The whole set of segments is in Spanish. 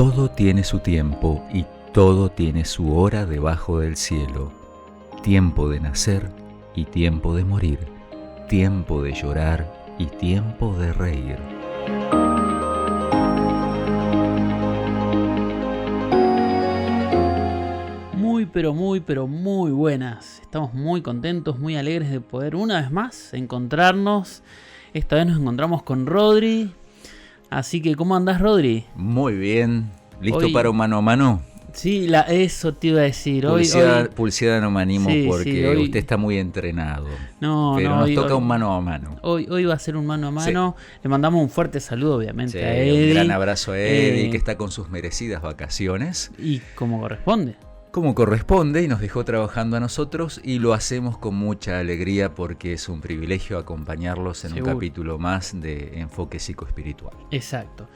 Todo tiene su tiempo y todo tiene su hora debajo del cielo. Tiempo de nacer y tiempo de morir. Tiempo de llorar y tiempo de reír. Pero muy buenas. Estamos muy contentos, muy alegres de poder una vez más encontrarnos. Esta vez nos encontramos con Rodri. Así que, ¿cómo andás, Rodri? Muy bien. ¿Listo para un mano a mano? Sí, eso te iba a decir. Pulseada no me animo porque hoy usted está muy entrenado. No, pero no, nos toca un mano a mano. Hoy va a ser un mano a mano. Sí. Le mandamos un fuerte saludo, obviamente, a Eddie. Un gran abrazo a Eddie, que está con sus merecidas vacaciones. Y como corresponde. Como corresponde, y nos dejó trabajando a nosotros, y lo hacemos con mucha alegría porque es un privilegio acompañarlos en un capítulo más de Enfoque Psicoespiritual. Exacto.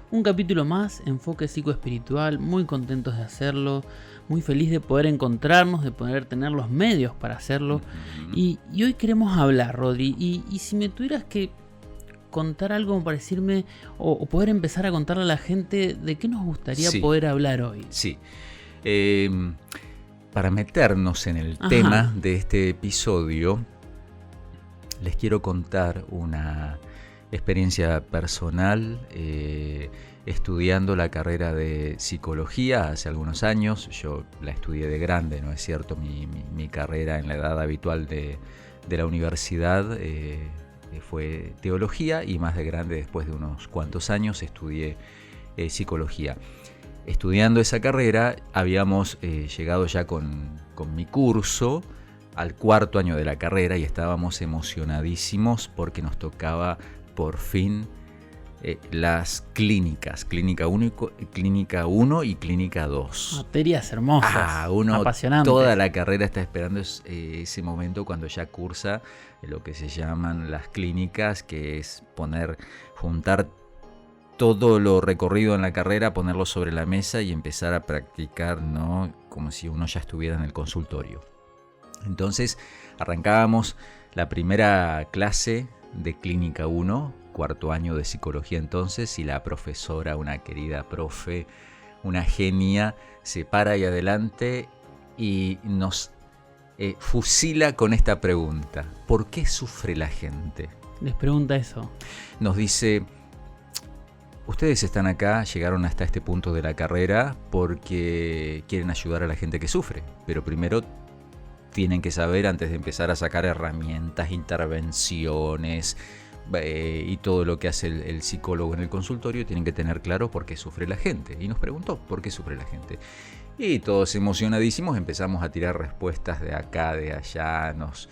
Un capítulo más, Enfoque Psicoespiritual, muy contentos de hacerlo, muy feliz de poder encontrarnos, de poder tener los medios para hacerlo. Uh-huh. Y hoy queremos hablar, Rodri, y si me tuvieras que contar algo para decirme, o poder empezar a contarle a la gente de qué nos gustaría poder hablar hoy. Sí. Para meternos en el tema de este episodio, les quiero contar una experiencia personal estudiando la carrera de psicología hace algunos años. Yo la estudié de grande, ¿no es cierto? Mi carrera en la edad habitual de la universidad fue teología, y más de grande, después de unos cuantos años, estudié psicología. Estudiando esa carrera habíamos llegado ya con mi curso al cuarto año de la carrera y estábamos emocionadísimos porque nos tocaba por fin las clínicas, clínica 1 y clínica 2. Materias hermosas, apasionantes. Toda la carrera está esperando ese momento cuando ya cursa lo que se llaman las clínicas, que es juntar todo lo recorrido en la carrera, ponerlo sobre la mesa y empezar a practicar, ¿no? Como si uno ya estuviera en el consultorio. Entonces arrancábamos la primera clase de Clínica 1, cuarto año de psicología entonces, y la profesora, una querida profe, una genia, se para ahí adelante y nos fusila con esta pregunta: ¿por qué sufre la gente? Les pregunta eso. Nos dice: ustedes están acá, llegaron hasta este punto de la carrera porque quieren ayudar a la gente que sufre, pero primero tienen que saber, antes de empezar a sacar herramientas, intervenciones y todo lo que hace el psicólogo en el consultorio, tienen que tener claro por qué sufre la gente. Y nos preguntó por qué sufre la gente. Y todos emocionadísimos empezamos a tirar respuestas de acá, de allá, nos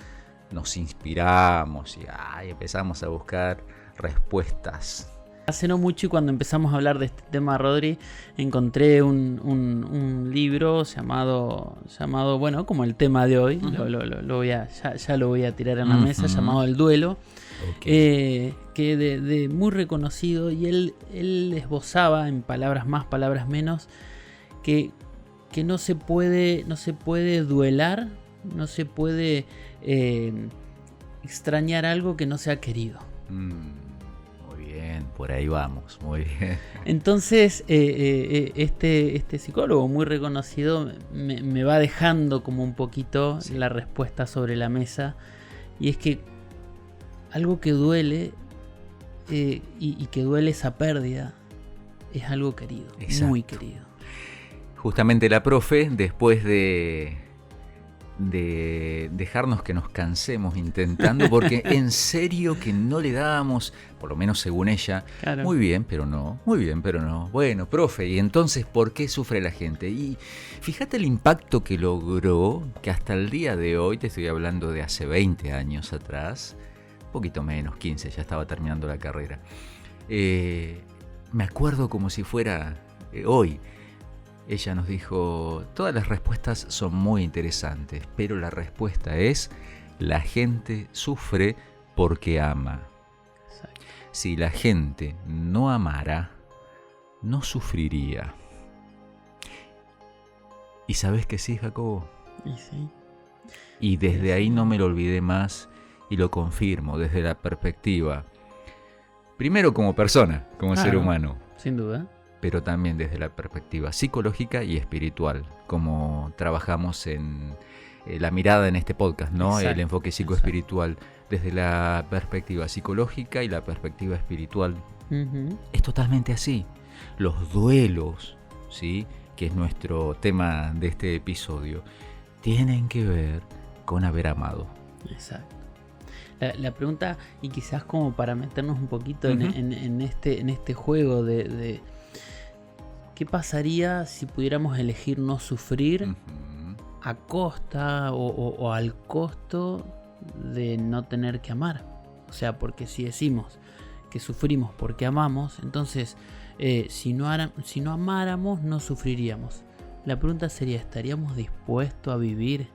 inspiramos y empezamos a buscar respuestas. Hace no mucho, y cuando empezamos a hablar de este tema, Rodri, encontré un libro llamado, bueno, como el tema de hoy, uh-huh. Ya lo voy a tirar en la mesa, llamado El Duelo, que muy reconocido, y él esbozaba en palabras más, palabras menos, que no se puede duelar, no se puede extrañar algo que no se ha querido. Bien, por ahí vamos, muy bien. Entonces, este psicólogo muy reconocido me va dejando como un poquito la respuesta sobre la mesa, y es que algo que duele y que duele esa pérdida es algo querido, exacto. Muy querido. Justamente la profe, después de dejarnos que nos cansemos intentando, porque en serio que no le dábamos, por lo menos según ella, claro. Muy bien, pero no. Bueno, profe, ¿y entonces por qué sufre la gente? Y fíjate el impacto que logró, que hasta el día de hoy, te estoy hablando de hace 20 años atrás, un poquito menos, 15, ya estaba terminando la carrera. Me acuerdo como si fuera hoy. Ella nos dijo: todas las respuestas son muy interesantes, pero la respuesta es: la gente sufre porque ama. Exacto. Si la gente no amara, no sufriría. ¿Y sabes que sí, Jacobo? Y sí. Y desde ahí no me lo olvidé más, y lo confirmo desde la perspectiva, primero como persona, como ser humano. Sin duda. pero también desde la perspectiva psicológica y espiritual, como trabajamos en la mirada en este podcast, ¿no? Exacto, el enfoque psicoespiritual desde la perspectiva psicológica y la perspectiva espiritual. Es totalmente así. Los duelos, ¿sí?, que es nuestro tema de este episodio, tienen que ver con haber amado. Exacto. La pregunta, y quizás como para meternos un poquito en este juego de ¿qué pasaría si pudiéramos elegir no sufrir a costa o al costo de no tener que amar? O sea, porque si decimos que sufrimos porque amamos, entonces si no amáramos no sufriríamos. La pregunta sería, ¿estaríamos dispuestos a vivir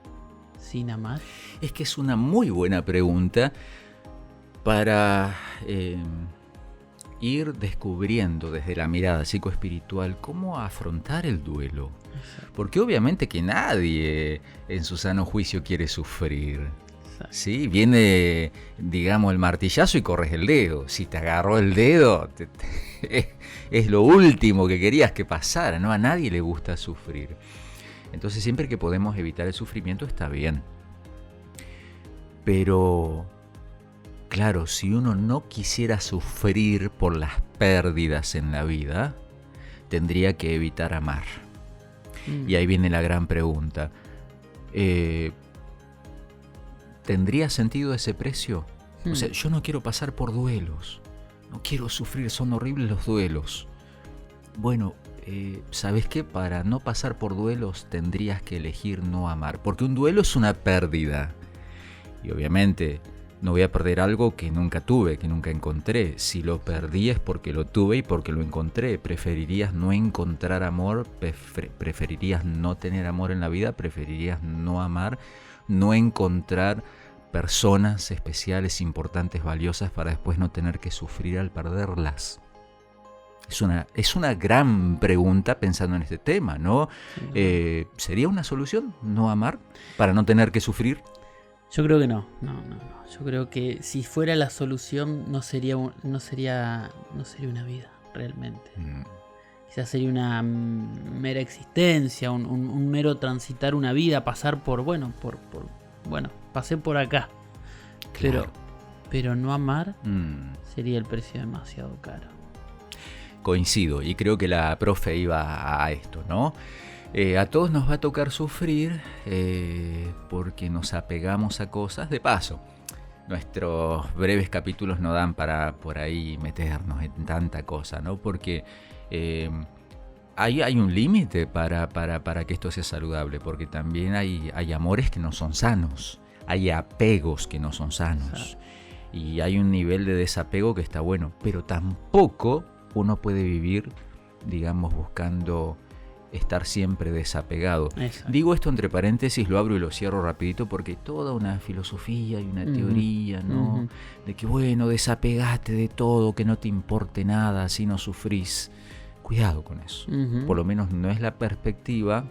sin amar? Es que es una muy buena pregunta para ir descubriendo desde la mirada psicoespiritual cómo afrontar el duelo. Porque obviamente que nadie en su sano juicio quiere sufrir. ¿Sí? Viene, digamos, el martillazo y corres el dedo. Si te agarró el dedo, es lo último que querías que pasara, ¿no? A nadie le gusta sufrir. Entonces siempre que podemos evitar el sufrimiento está bien. Pero, claro, si uno no quisiera sufrir por las pérdidas en la vida, tendría que evitar amar. Y ahí viene la gran pregunta. ¿Tendría sentido ese precio? O sea, yo no quiero pasar por duelos. No quiero sufrir, son horribles los duelos. Bueno, ¿sabes qué? Para no pasar por duelos tendrías que elegir no amar. Porque un duelo es una pérdida. Y obviamente no voy a perder algo que nunca tuve, que nunca encontré. Si lo perdí es porque lo tuve y porque lo encontré. ¿Preferirías no encontrar amor? ¿Preferirías no tener amor en la vida? ¿Preferirías no amar? ¿No encontrar personas especiales, importantes, valiosas para después no tener que sufrir al perderlas? Es una gran pregunta pensando en este tema, ¿no? ¿Sería una solución no amar para no tener que sufrir? Yo creo que no. Yo creo que si fuera la solución no sería una vida realmente. Quizás sería una mera existencia, un mero transitar una vida, pasar pasé por acá. Claro. Pero no amar sería el precio demasiado caro. Coincido, y creo que la profe iba a esto, ¿no? A todos nos va a tocar sufrir porque nos apegamos a cosas. De paso, nuestros breves capítulos no dan para por ahí meternos en tanta cosa, ¿no? Porque hay un límite para que esto sea saludable, porque también hay amores que no son sanos, hay apegos que no son sanos, y hay un nivel de desapego que está bueno, pero tampoco uno puede vivir, digamos, buscando estar siempre desapegado. Exacto. Digo esto entre paréntesis, lo abro y lo cierro rapidito porque hay toda una filosofía y una teoría, ¿no? De que bueno, desapegate de todo, que no te importe nada, así no sufrís. Cuidado con eso. Por lo menos no es la perspectiva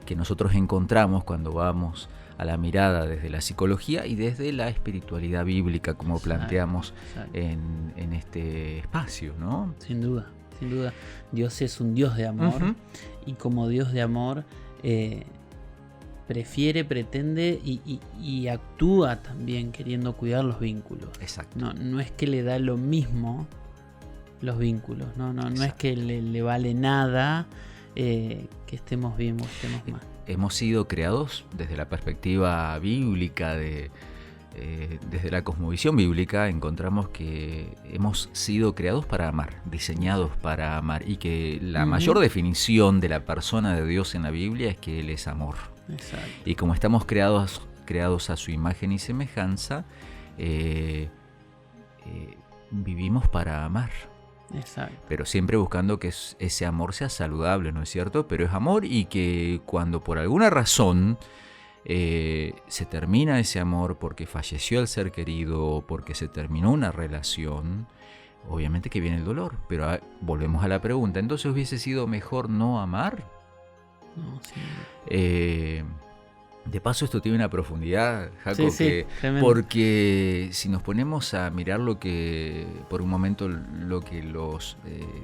que nosotros encontramos cuando vamos a la mirada desde la psicología y desde la espiritualidad bíblica, como planteamos en este espacio, ¿no? Sin duda. Dios es un Dios de amor y como Dios de amor prefiere, pretende y actúa también queriendo cuidar los vínculos. Exacto. No es que le da lo mismo los vínculos, no es que le vale nada que estemos bien o estemos mal. Hemos sido creados desde la perspectiva bíblica desde la cosmovisión bíblica encontramos que hemos sido creados para amar, diseñados para amar, y que la mayor definición de la persona de Dios en la Biblia es que Él es amor. Exacto. Y como estamos creados a su imagen y semejanza, vivimos para amar. Exacto. Pero siempre buscando que ese amor sea saludable, ¿no es cierto? Pero es amor, y que cuando por alguna razón se termina ese amor porque falleció el ser querido, porque se terminó una relación, obviamente que viene el dolor. Pero volvemos a la pregunta, ¿entonces hubiese sido mejor no amar? No, sí. De paso, esto tiene una profundidad, Jaco, Sí, tremendo. porque si nos ponemos a mirar por un momento, lo que los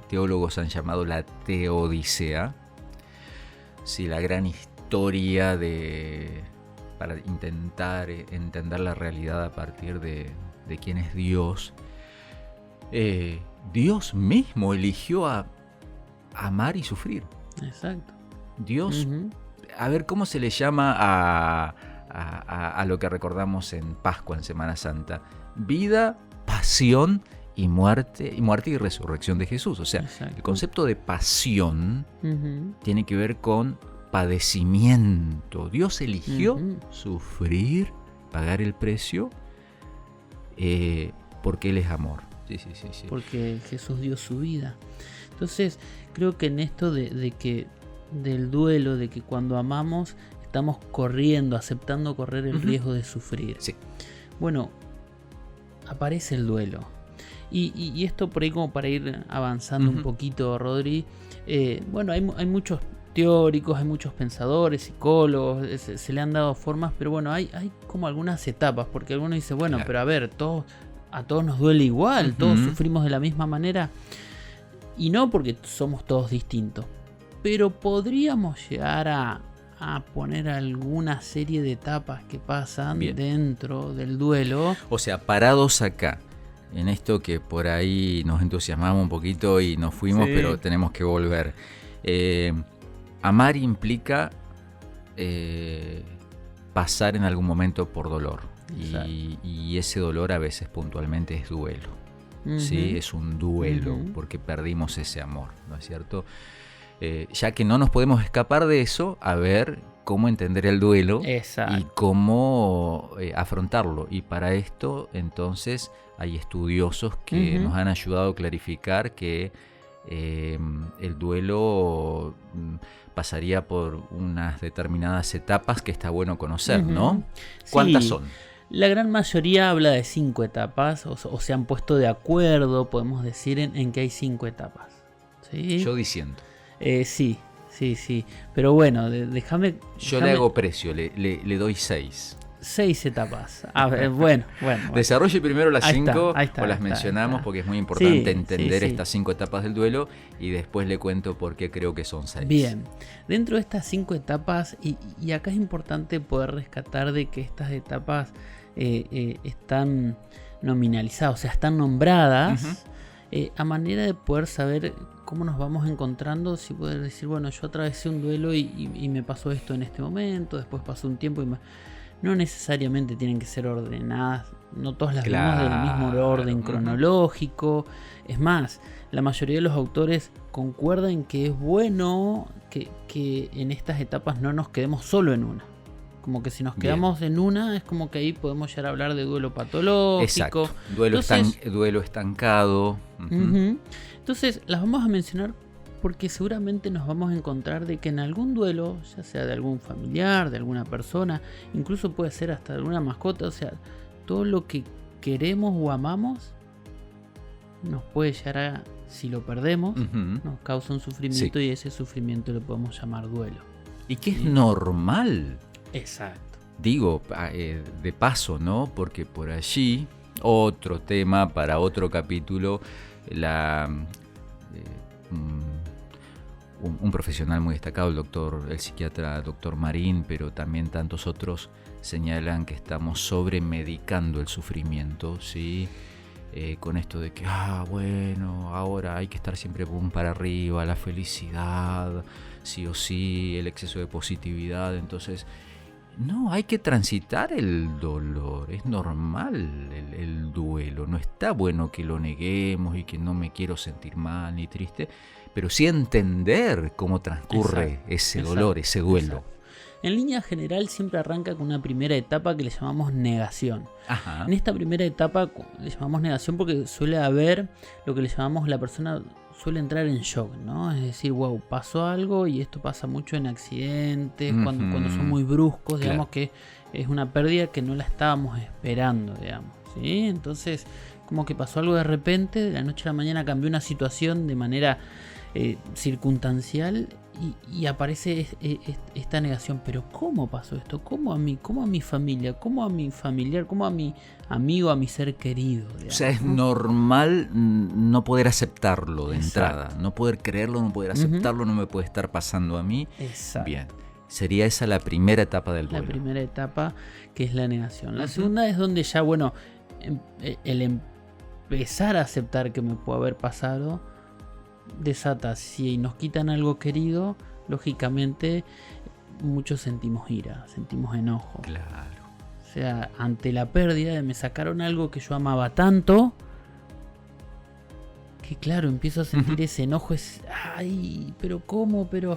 teólogos han llamado la teodicea, sí, la gran historia para intentar entender la realidad a partir de quién es Dios, Dios mismo eligió a amar y sufrir. Exacto. Dios, a ver, ¿cómo se le llama a lo que recordamos en Pascua, en Semana Santa? Vida, pasión y muerte y resurrección de Jesús. O sea, Exacto. el concepto de pasión tiene que ver con padecimiento. Dios eligió sufrir, pagar el precio, porque Él es amor. Sí. Porque Jesús dio su vida. Entonces, creo que en esto del duelo, de que cuando amamos estamos corriendo, aceptando correr el riesgo de sufrir. Sí. Bueno, aparece el duelo. Y esto por ahí, como para ir avanzando un poquito, Rodri, bueno, hay muchos teóricos, hay muchos pensadores, psicólogos, se le han dado formas, pero bueno, hay como algunas etapas, porque algunos dicen, bueno, Claro. pero a ver, a todos nos duele igual, todos sufrimos de la misma manera, y no porque somos todos distintos, pero podríamos llegar a poner alguna serie de etapas que pasan dentro del duelo. O sea, parados acá, en esto que por ahí nos entusiasmamos un poquito y nos fuimos, Sí. pero tenemos que volver. Amar implica pasar en algún momento por dolor. Y ese dolor a veces puntualmente es duelo. ¿Sí? Es un duelo porque perdimos ese amor, ¿no es cierto? Ya que no nos podemos escapar de eso, a ver cómo entender el duelo. Exacto. Y cómo afrontarlo. Y para esto, entonces, hay estudiosos que nos han ayudado a clarificar que el duelo pasaría por unas determinadas etapas que está bueno conocer, ¿no? ¿Cuántas son? La gran mayoría habla de 5 etapas, o se han puesto de acuerdo, podemos decir, en que hay 5 etapas. ¿Sí? Yo diciendo. Sí. Pero bueno, déjame. Yo le hago precio, le doy 6. 6 etapas. A ver, bueno. Desarrolle primero las 5, ahí está, o las mencionamos porque es muy importante entender sí. estas 5 etapas del duelo, y después le cuento por qué creo que son 6. Bien, dentro de estas 5 etapas, y acá es importante poder rescatar de que estas etapas están nominalizadas, o sea, están nombradas a manera de poder saber cómo nos vamos encontrando, si poder decir, bueno, yo atravesé un duelo y me pasó esto en este momento, después pasó un tiempo y no necesariamente tienen que ser ordenadas, no todas las vemos del mismo orden cronológico. Es más, la mayoría de los autores concuerdan que es bueno que en estas etapas no nos quedemos solo en una. Como que si nos quedamos en una, es como que ahí podemos llegar a hablar de duelo patológico. Exacto, duelo estancado. Entonces, las vamos a mencionar porque seguramente nos vamos a encontrar de que en algún duelo, ya sea de algún familiar, de alguna persona, incluso puede ser hasta de alguna mascota, o sea, todo lo que queremos o amamos nos puede llegar a, si lo perdemos, nos causa un sufrimiento, y ese sufrimiento lo podemos llamar duelo. Y que es normal. Exacto. Digo, de paso, ¿no? Porque por allí, otro tema para otro capítulo, un profesional muy destacado, el psiquiatra doctor Marín, pero también tantos otros, señalan que estamos sobremedicando el sufrimiento, ¿sí? Con esto de que, bueno, ahora hay que estar siempre para arriba, la felicidad, sí o sí, el exceso de positividad. Entonces, no, hay que transitar el dolor, es normal el duelo, no está bueno que lo neguemos y que no me quiero sentir mal ni triste, pero sí entender cómo transcurre ese dolor, ese duelo. Exacto. En línea general siempre arranca con una primera etapa que le llamamos negación. Ajá. En esta primera etapa le llamamos negación porque suele haber lo que le llamamos, la persona suele entrar en shock, ¿no? Es decir, wow, pasó algo, y esto pasa mucho en accidentes, cuando son muy bruscos, digamos, que es una pérdida que no la estábamos esperando, digamos, ¿sí? Entonces, como que pasó algo de repente, de la noche a la mañana cambió una situación de manera circunstancial y aparece esta negación. Pero ¿cómo pasó esto? ¿Cómo a mí? ¿Cómo a mi familia? ¿Cómo a mi familiar? ¿Cómo a mi amigo, a mi ser querido? Digamos, o sea, es ¿no? normal no poder aceptarlo de Exacto. entrada, no poder creerlo, no poder aceptarlo, no me puede estar pasando a mí. Exacto. Bien, sería esa la primera etapa del La duelo. primera etapa, que es la negación. La segunda es donde ya, bueno, el empezar a aceptar que me puede haber pasado desata, si nos quitan algo querido, lógicamente muchos sentimos ira, sentimos enojo. Claro. O sea, ante la pérdida de me sacaron algo que yo amaba tanto, que claro, empiezo a sentir ese enojo, ay, pero ¿cómo? Pero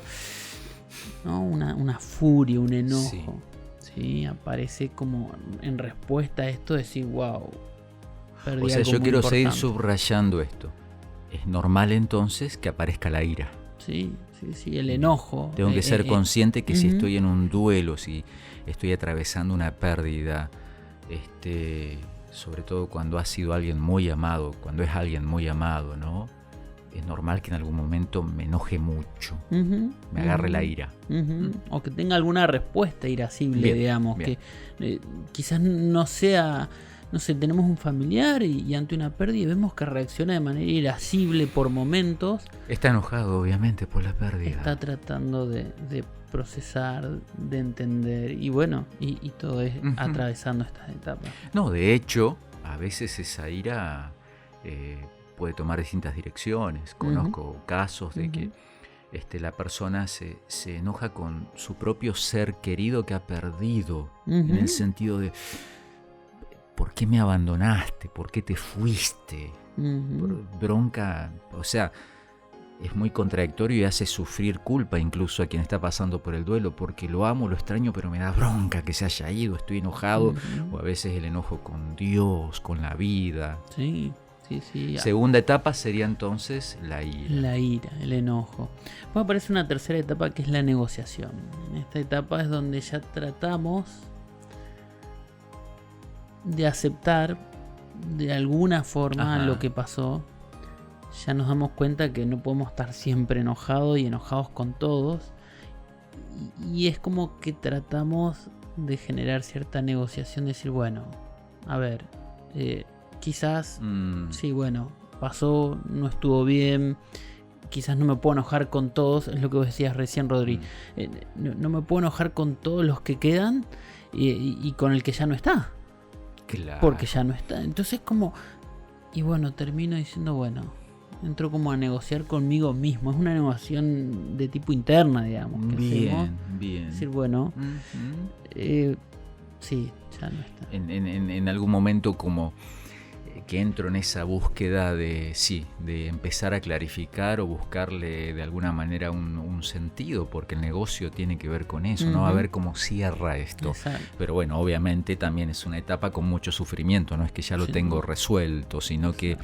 ¿no? Una furia, un enojo. Sí, aparece como en respuesta a esto, decir, wow, perdí O sea, algo yo muy quiero seguir importante. subrayando esto. Es normal entonces que aparezca la ira. Sí, el enojo. Tengo que ser consciente que si ujú. estoy en un duelo, si estoy atravesando una pérdida, sobre todo cuando ha sido alguien muy amado, cuando es alguien muy amado, ¿no? Es normal que en algún momento me enoje mucho, me agarre la ira. O que tenga alguna respuesta irascible, Bien, digamos, bien. que quizás no sea, no sé, tenemos un familiar y ante una pérdida vemos que reacciona de manera irascible por momentos, Está enojado, obviamente, por la pérdida. está tratando de procesar, de entender, y bueno, y todo es atravesando estas etapas. No, de hecho, a veces esa ira puede tomar distintas direcciones. Conozco casos de que la persona se enoja con su propio ser querido que ha perdido, en el sentido de ¿por qué me abandonaste? ¿Por qué te fuiste? Bronca, o sea, es muy contradictorio y hace sufrir culpa incluso a quien está pasando por el duelo, porque lo amo, lo extraño, pero me da bronca que se haya ido, estoy enojado, o a veces el enojo con Dios, con la vida. Sí. Segunda etapa sería entonces la ira. La ira, el enojo. Después aparece una tercera etapa que es la negociación. En esta etapa es donde ya tratamos de aceptar de alguna forma lo que pasó. Ya nos damos cuenta que no podemos estar siempre enojados y enojados con todos. Y es como que tratamos de generar cierta negociación, decir, bueno, a ver, quizás, sí, bueno, pasó, no estuvo bien, quizás no me puedo enojar con todos, es lo que vos decías recién, Rodri. No me puedo enojar con todos los que quedan y con el que ya no está. Claro. Porque ya no está. Entonces como, y bueno, termino diciendo, bueno, entro como a negociar conmigo mismo. Es una negociación de tipo interna, digamos. Que hacemos. Bien. Decir, bueno, sí, ya no está. En algún momento como que entro en esa búsqueda de empezar a clarificar o buscarle de alguna manera un sentido, porque el negocio tiene que ver con eso, ¿no? A ver cómo cierra esto. Exacto. Pero bueno, obviamente también es una etapa con mucho sufrimiento, no es que ya lo tengo resuelto, sino que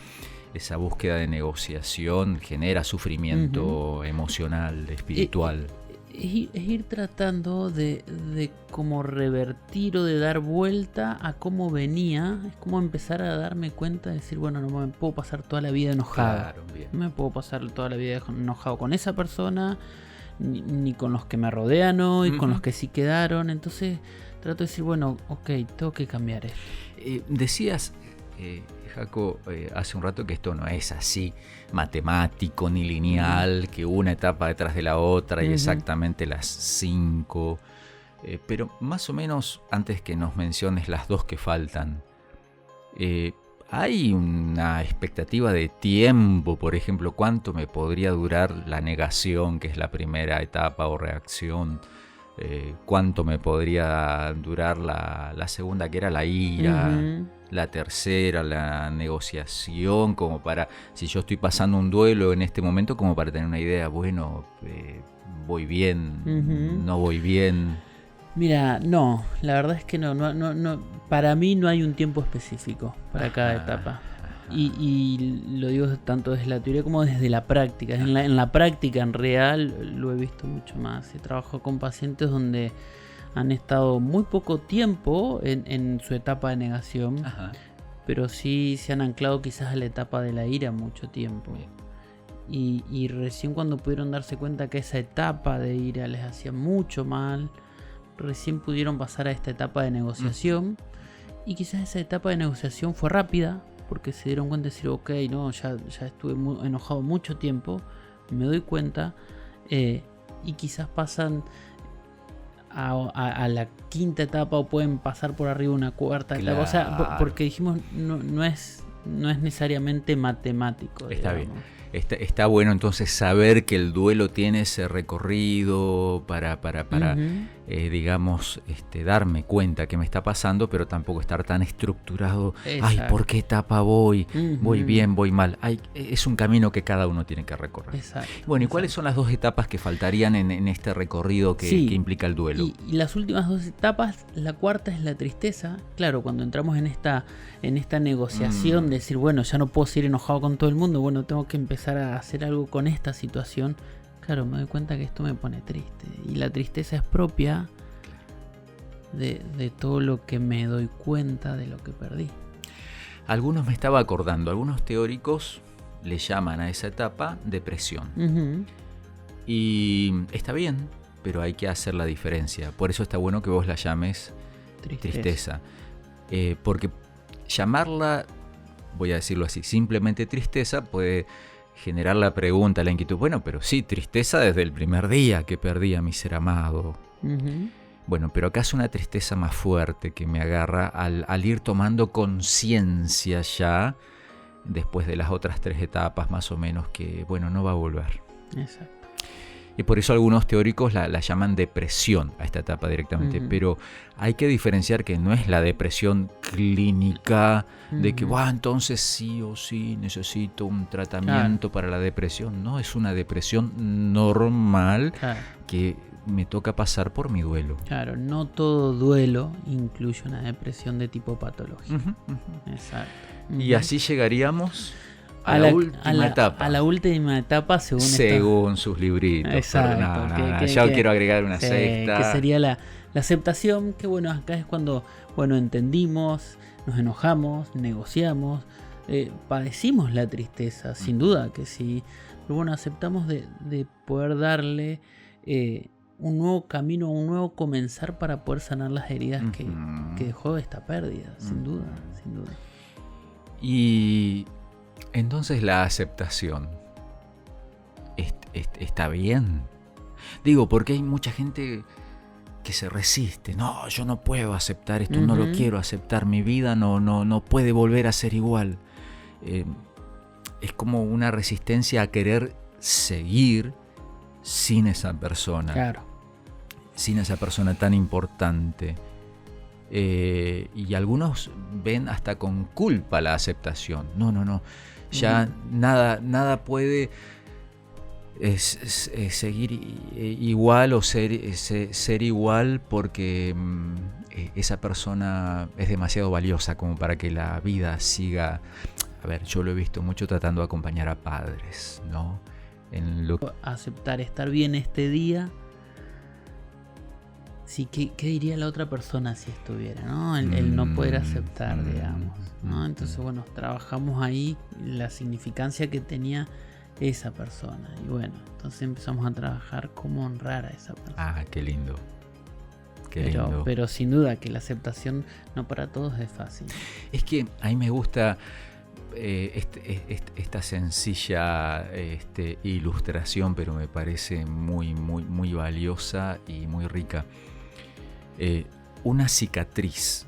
esa búsqueda de negociación genera sufrimiento emocional, espiritual. Es ir tratando de como revertir o de dar vuelta a cómo venía. Es como empezar a darme cuenta de decir, bueno, no me puedo pasar toda la vida enojado. Claro, bien. No me puedo pasar toda la vida enojado con esa persona, ni con los que me rodean hoy, con los que sí quedaron. Entonces trato de decir, bueno, ok, tengo que cambiar esto. Decías, Jaco, hace un rato que esto no es así matemático ni lineal, que una etapa detrás de la otra y exactamente las 5, pero más o menos antes que nos menciones las 2 que faltan, ¿hay una expectativa de tiempo? Por ejemplo, ¿cuánto me podría durar la negación, que es la primera etapa o reacción? ¿Cuánto me podría durar la segunda, que era la ira? La tercera, la negociación, como para, si yo estoy pasando un duelo en este momento, como para tener una idea, bueno, voy bien, no voy bien. Mira, no, la verdad es que no, para mí no hay un tiempo específico para cada etapa. Y lo digo tanto desde la teoría como desde la práctica. En la práctica, en real, lo he visto mucho más. He trabajado con pacientes donde han estado muy poco tiempo en su etapa de negación, pero sí se han anclado quizás a la etapa de la ira mucho tiempo. Y recién cuando pudieron darse cuenta que esa etapa de ira les hacía mucho mal, recién pudieron pasar a esta etapa de negociación. Y quizás esa etapa de negociación fue rápida, porque se dieron cuenta de decir, ok, no, ya estuve enojado mucho tiempo, me doy cuenta, y quizás pasan a la quinta etapa o pueden pasar por arriba una cuarta etapa. O sea, porque dijimos, no es necesariamente matemático. Está bien. Está bueno entonces saber que el duelo tiene ese recorrido para digamos, darme cuenta que me está pasando, pero tampoco estar tan estructurado. Exacto. Ay, ¿por qué etapa voy? Voy bien, voy mal. Es un camino que cada uno tiene que recorrer. Exacto. Bueno, ¿y cuáles son las 2 etapas que faltarían en este recorrido que implica el duelo? Y las últimas 2 etapas, la cuarta es la tristeza. Claro, cuando entramos en esta negociación de decir, bueno, ya no puedo seguir enojado con todo el mundo, bueno, tengo que empezar a hacer algo con esta situación. Claro, me doy cuenta que esto me pone triste. Y la tristeza es propia de todo lo que me doy cuenta de lo que perdí. Algunos me estaba acordando, algunos teóricos le llaman a esa etapa depresión. Y está bien, pero hay que hacer la diferencia. Por eso está bueno que vos la llames tristeza. Porque llamarla, voy a decirlo así, simplemente tristeza puede generar la pregunta, la inquietud. Bueno, pero sí, tristeza desde el primer día que perdí a mi ser amado. Bueno, pero acá es una tristeza más fuerte que me agarra al ir tomando conciencia ya, después de las otras 3 etapas más o menos, que bueno, no va a volver. Exacto. Y por eso algunos teóricos la llaman depresión a esta etapa directamente. Pero hay que diferenciar que no es la depresión clínica de que, entonces sí o sí necesito un tratamiento para la depresión. No, es una depresión normal que me toca pasar por mi duelo. Claro, no todo duelo incluye una depresión de tipo patológico. Exacto. Y así llegaríamos a la última etapa. A la última etapa según sus libritos. Exacto. Yo quiero agregar una sexta. Que sería la aceptación, que bueno, acá es cuando entendimos, nos enojamos, negociamos, padecimos la tristeza, sin duda que sí. Pero bueno, aceptamos de poder darle un nuevo camino, un nuevo comenzar para poder sanar las heridas que dejó esta pérdida, sin duda. Y entonces la aceptación está bien. Digo, porque hay mucha gente que se resiste. No, yo no puedo aceptar esto, no lo quiero aceptar. Mi vida no puede volver a ser igual. Es como una resistencia a querer seguir sin esa persona. Claro. Sin esa persona tan importante. Y algunos ven hasta con culpa la aceptación. No. Ya nada puede seguir igual o ser igual porque esa persona es demasiado valiosa como para que la vida siga. A ver, yo lo he visto mucho tratando de acompañar a padres, ¿no? Aceptar, estar bien este día. Sí, ¿qué diría la otra persona si estuviera, ¿no? El no poder aceptar, digamos, ¿no? Entonces, bueno, trabajamos ahí la significancia que tenía esa persona. Y bueno, entonces empezamos a trabajar cómo honrar a esa persona. Ah, qué lindo. Pero sin duda que la aceptación no para todos es fácil. Es que a mí me gusta esta sencilla ilustración, pero me parece muy, muy, muy valiosa y muy rica. Una cicatriz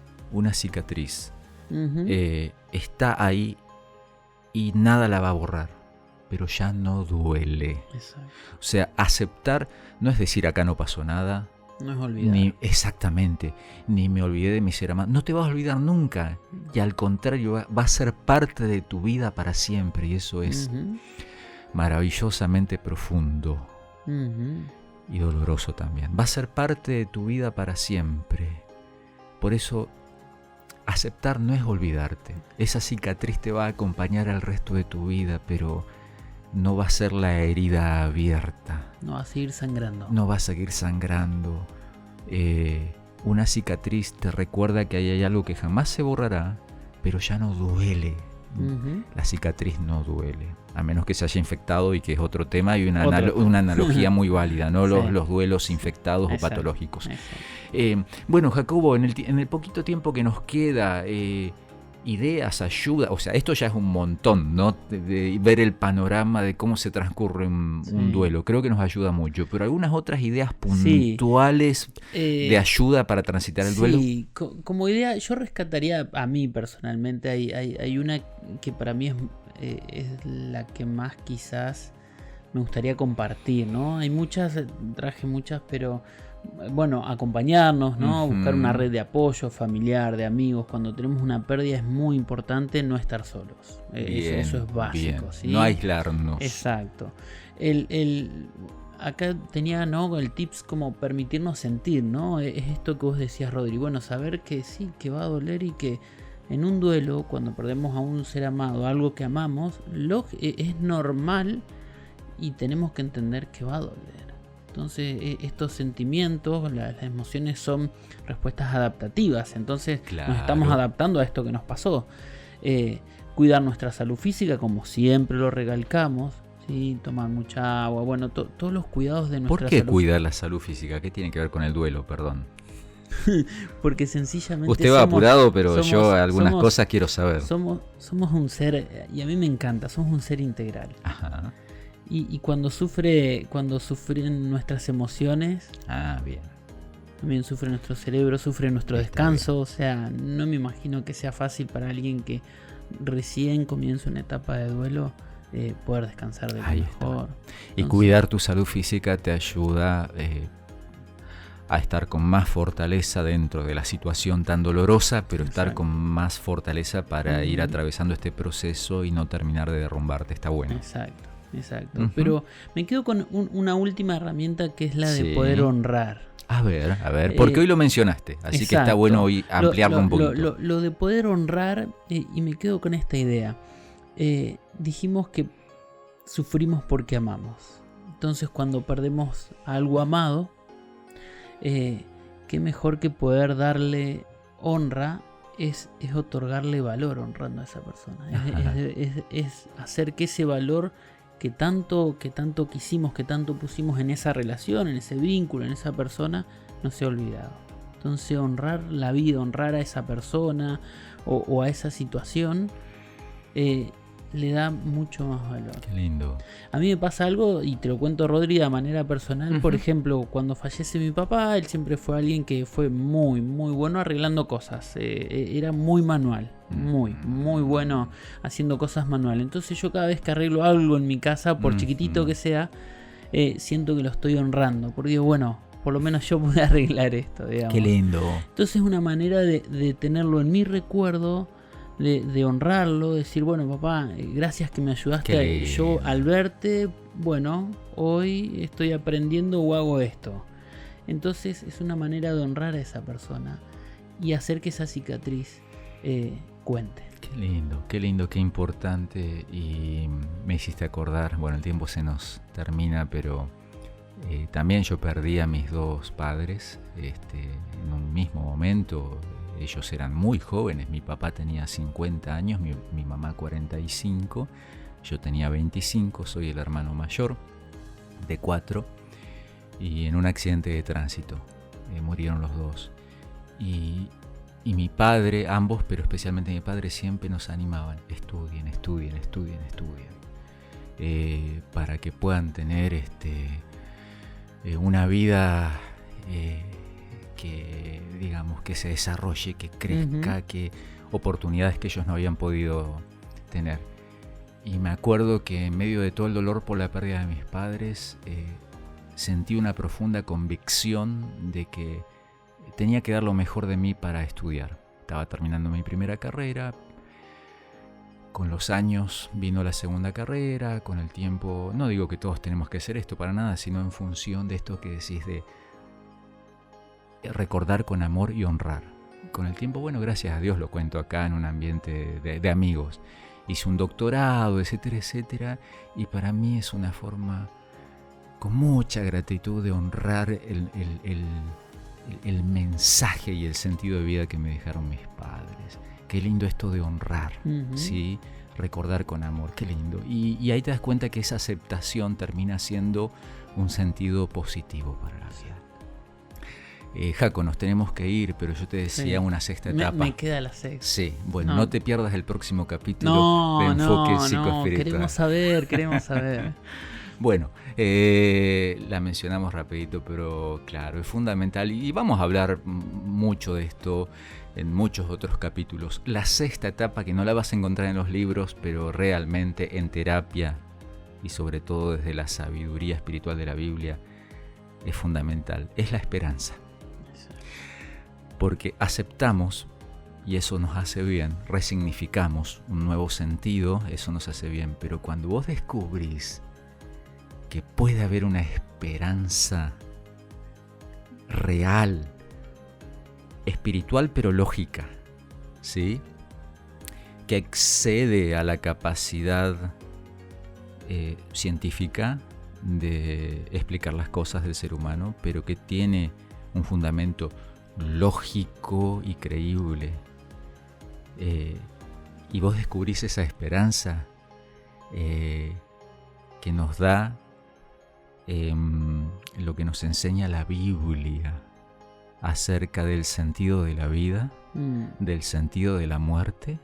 está ahí y nada la va a borrar, pero ya no duele. Exacto. O sea, aceptar no es decir acá no pasó nada. No es olvidar. Exactamente, ni me olvidé de mi ser amado. No te vas a olvidar nunca, y al contrario va a ser parte de tu vida para siempre, y eso es maravillosamente profundo. Y doloroso también. Va a ser parte de tu vida para siempre. Por eso, aceptar no es olvidarte. Esa cicatriz te va a acompañar el resto de tu vida, pero no va a ser la herida abierta. No va a seguir sangrando. No va a seguir sangrando. Una cicatriz te recuerda que ahí hay algo que jamás se borrará, pero ya no duele. La cicatriz no duele, a menos que se haya infectado, y que es otro tema, y una analogía muy válida, ¿no? Sí. Los duelos infectados. Exacto. O patológicos. Exacto. Bueno, Jacobo, en el poquito tiempo que nos queda, ideas, ayuda, o sea, esto ya es un montón, ¿no? De ver el panorama de cómo se transcurre un duelo, creo que nos ayuda mucho, pero algunas otras ideas puntuales de ayuda para transitar el duelo. Sí, como idea, yo rescataría, a mí personalmente, hay una que para mí es la que más quizás me gustaría compartir, ¿no? Hay muchas, traje muchas, pero bueno, acompañarnos, ¿no? Buscar una red de apoyo familiar, de amigos. Cuando tenemos una pérdida es muy importante no estar solos. Eso es básico, ¿sí? No aislarnos. Exacto. Acá tenía, ¿no?, el tips como permitirnos sentir, ¿no? Es esto que vos decías, Rodri. Bueno, saber que sí, que va a doler, y que en un duelo, cuando perdemos a un ser amado, algo que amamos, es normal, y tenemos que entender que va a doler. Entonces, estos sentimientos, las emociones son respuestas adaptativas. Entonces, nos estamos adaptando a esto que nos pasó. Cuidar nuestra salud física, como siempre lo recalcamos. Sí, tomar mucha agua. Bueno, todos los cuidados de nuestra salud. ¿Por qué cuidar la salud física? ¿Qué tiene que ver con el duelo? Perdón. Porque sencillamente... Usted va apurado, pero yo algunas cosas quiero saber. Somos un ser, y a mí me encanta, somos un ser integral. Ajá. Y cuando sufren nuestras emociones, bien. también sufre nuestro cerebro, sufre nuestro descanso. O sea, no me imagino que sea fácil para alguien que recién comienza una etapa de duelo poder descansar de lo mejor. Y cuidar tu salud física te ayuda a estar con más fortaleza dentro de la situación tan dolorosa, pero estar con más fortaleza para ir atravesando este proceso y no terminar de derrumbarte. Está bueno. Exacto. Pero me quedo con una última herramienta, que es la de poder honrar. A ver, porque hoy lo mencionaste, así que está bueno hoy ampliarlo un poquito. Lo de poder honrar, y me quedo con esta idea. Dijimos que sufrimos porque amamos. Entonces, cuando perdemos a algo amado, qué mejor que poder darle honra es otorgarle valor honrando a esa persona. Es hacer que ese valor que tanto quisimos, que tanto pusimos en esa relación, en ese vínculo, en esa persona, no sea olvidado. Entonces, honrar la vida, honrar a esa persona o a esa situación, le da mucho más valor. Qué lindo. A mí me pasa algo, y te lo cuento, Rodri, de manera personal. Por ejemplo, cuando fallece mi papá, él siempre fue alguien que fue muy, muy bueno arreglando cosas. Era muy manual, muy bueno haciendo cosas manuales. Entonces, yo cada vez que arreglo algo en mi casa, por chiquitito que sea, siento que lo estoy honrando. Porque digo, bueno, por lo menos yo pude arreglar esto, digamos. Qué lindo. Entonces, es una manera de tenerlo en mi recuerdo, de honrarlo, decir, bueno, papá, gracias que me ayudaste. Yo, al verte, bueno, hoy estoy aprendiendo o hago esto. Entonces, es una manera de honrar a esa persona y hacer que esa cicatriz cuente. Qué lindo, qué importante. Y me hiciste acordar, bueno, el tiempo se nos termina, pero también yo perdí a mis dos padres en un mismo momento. Ellos eran muy jóvenes, mi papá tenía 50 años, mi mamá 45, yo tenía 25, soy el hermano mayor de 4, y en un accidente de tránsito murieron los dos. Y mi padre, ambos, pero especialmente mi padre, siempre nos animaban: estudien, para que puedan tener una vida que, digamos, que se desarrolle, que crezca, que oportunidades que ellos no habían podido tener. Y me acuerdo que en medio de todo el dolor por la pérdida de mis padres, sentí una profunda convicción de que tenía que dar lo mejor de mí para estudiar. Estaba terminando mi primera carrera. Con los años vino la segunda carrera, con el tiempo, no digo que todos tenemos que hacer esto para nada, sino en función de esto que decís de recordar con amor y honrar. Con el tiempo, bueno, gracias a Dios lo cuento acá en un ambiente de amigos. Hice un doctorado, etcétera, etcétera, y para mí es una forma con mucha gratitud de honrar el mensaje y el sentido de vida que me dejaron mis padres, qué lindo esto de honrar, ¿sí? Recordar con amor, qué lindo. Y ahí te das cuenta que esa aceptación termina siendo un sentido positivo para la vida. Jaco, nos tenemos que ir, pero yo te decía una sexta etapa. Me queda la sexta. Sí, bueno, no te pierdas el próximo capítulo de Enfoque Psicoespiritual. Queremos saber. Bueno, la mencionamos rapidito, pero claro, es fundamental y vamos a hablar mucho de esto en muchos otros capítulos. La sexta etapa, que no la vas a encontrar en los libros, pero realmente en terapia y sobre todo desde la sabiduría espiritual de la Biblia, es fundamental, es la esperanza. Porque aceptamos, y eso nos hace bien, resignificamos un nuevo sentido, eso nos hace bien, pero cuando vos descubrís que puede haber una esperanza real, espiritual pero lógica, ¿sí? Que excede a la capacidad científica de explicar las cosas del ser humano, pero que tiene un fundamento lógico y creíble, y vos descubrís esa esperanza que nos da lo que nos enseña la Biblia acerca del sentido de la vida, del sentido de la muerte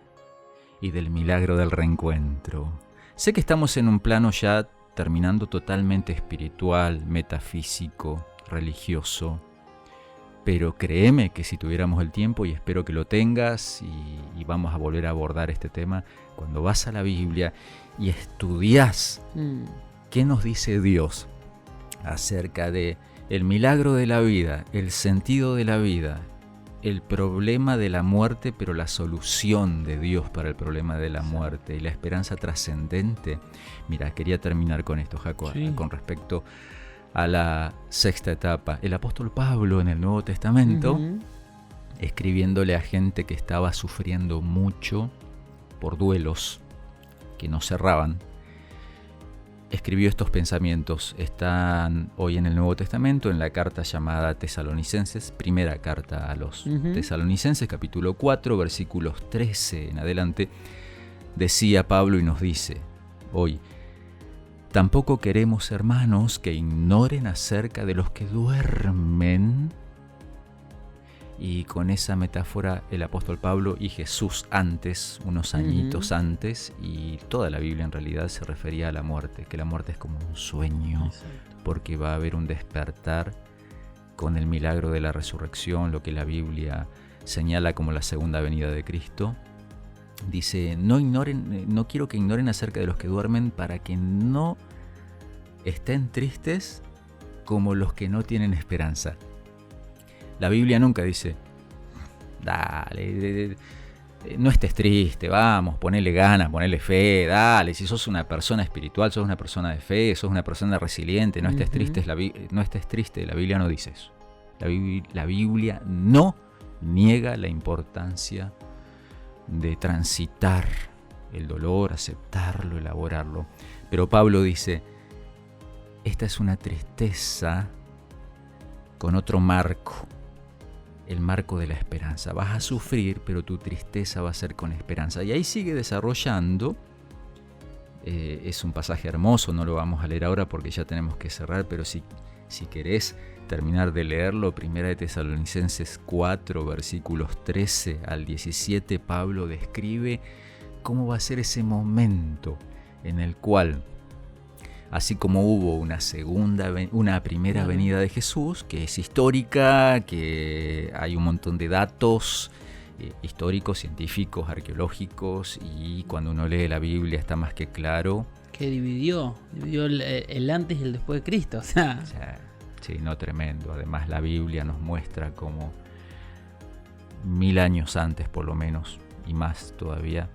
y del milagro del reencuentro. Sé que estamos en un plano ya terminando totalmente espiritual, metafísico, religioso, pero créeme que si tuviéramos el tiempo, y espero que lo tengas, y vamos a volver a abordar este tema, cuando vas a la Biblia y estudias qué nos dice Dios acerca de el milagro de la vida, el sentido de la vida, el problema de la muerte, pero la solución de Dios para el problema de la muerte y la esperanza trascendente. Mira, quería terminar con esto, Jaco, con respecto a la sexta etapa. El apóstol Pablo en el Nuevo Testamento, escribiéndole a gente que estaba sufriendo mucho por duelos que no cerraban, escribió estos pensamientos. Están hoy en el Nuevo Testamento, en la carta llamada Tesalonicenses, primera carta a los Tesalonicenses, capítulo 4, versículos 13 en adelante. Decía Pablo y nos dice hoy: tampoco queremos, hermanos, que ignoren acerca de los que duermen. Y con esa metáfora el apóstol Pablo y Jesús antes, unos añitos antes, y toda la Biblia en realidad se refería a la muerte, que la muerte es como un sueño. Exacto. Porque va a haber un despertar con el milagro de la resurrección, lo que la Biblia señala como la segunda venida de Cristo. Dice, no quiero que ignoren acerca de los que duermen, para que no estén tristes como los que no tienen esperanza. La Biblia nunca dice, dale, no estés triste, vamos, ponele ganas, ponele fe, dale, si sos una persona espiritual, sos una persona de fe, sos una persona resiliente, no estés triste, no estés triste, la Biblia no dice eso. La Biblia no niega la importancia de transitar el dolor, aceptarlo, elaborarlo. Pero Pablo dice, esta es una tristeza con otro marco, el marco de la esperanza. Vas a sufrir, pero tu tristeza va a ser con esperanza. Y ahí sigue desarrollando. Es un pasaje hermoso, no lo vamos a leer ahora porque ya tenemos que cerrar, pero si querés terminar de leerlo, Primera de Tesalonicenses 4, versículos 13 al 17, Pablo describe cómo va a ser ese momento en el cual, así como hubo una primera venida de Jesús, que es histórica, que hay un montón de datos históricos, científicos, arqueológicos, y cuando uno lee la Biblia está más que claro. Que dividió el antes y el después de Cristo. O sea, sí, no, tremendo. Además la Biblia nos muestra como 1000 años antes por lo menos, y más todavía,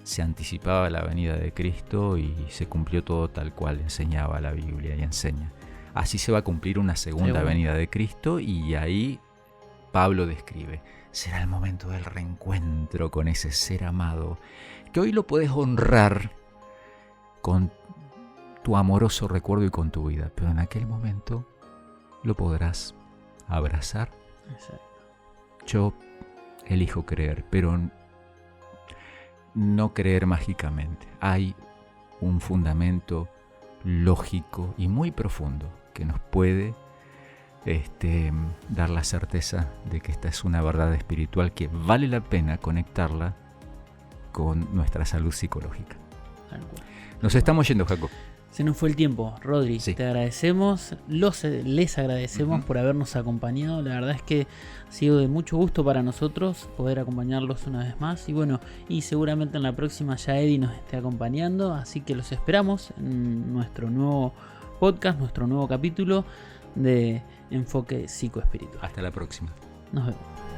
se anticipaba la venida de Cristo y se cumplió todo tal cual enseñaba la Biblia y enseña. Así se va a cumplir una segunda venida de Cristo, y ahí Pablo describe, será el momento del reencuentro con ese ser amado, que hoy lo puedes honrar con tu amoroso recuerdo y con tu vida, pero en aquel momento lo podrás abrazar. Exacto. Yo elijo creer, pero no creer mágicamente. Hay un fundamento lógico y muy profundo que nos puede dar la certeza de que esta es una verdad espiritual que vale la pena conectarla con nuestra salud psicológica. Nos estamos yendo, Jacob. Se nos fue el tiempo, Rodri. Sí. Te agradecemos, les agradecemos por habernos acompañado. La verdad es que ha sido de mucho gusto para nosotros poder acompañarlos una vez más. Y bueno, y seguramente en la próxima ya Eddie nos esté acompañando. Así que los esperamos en nuestro nuevo podcast, nuestro nuevo capítulo de Enfoque Psicoespiritual. Hasta la próxima. Nos vemos.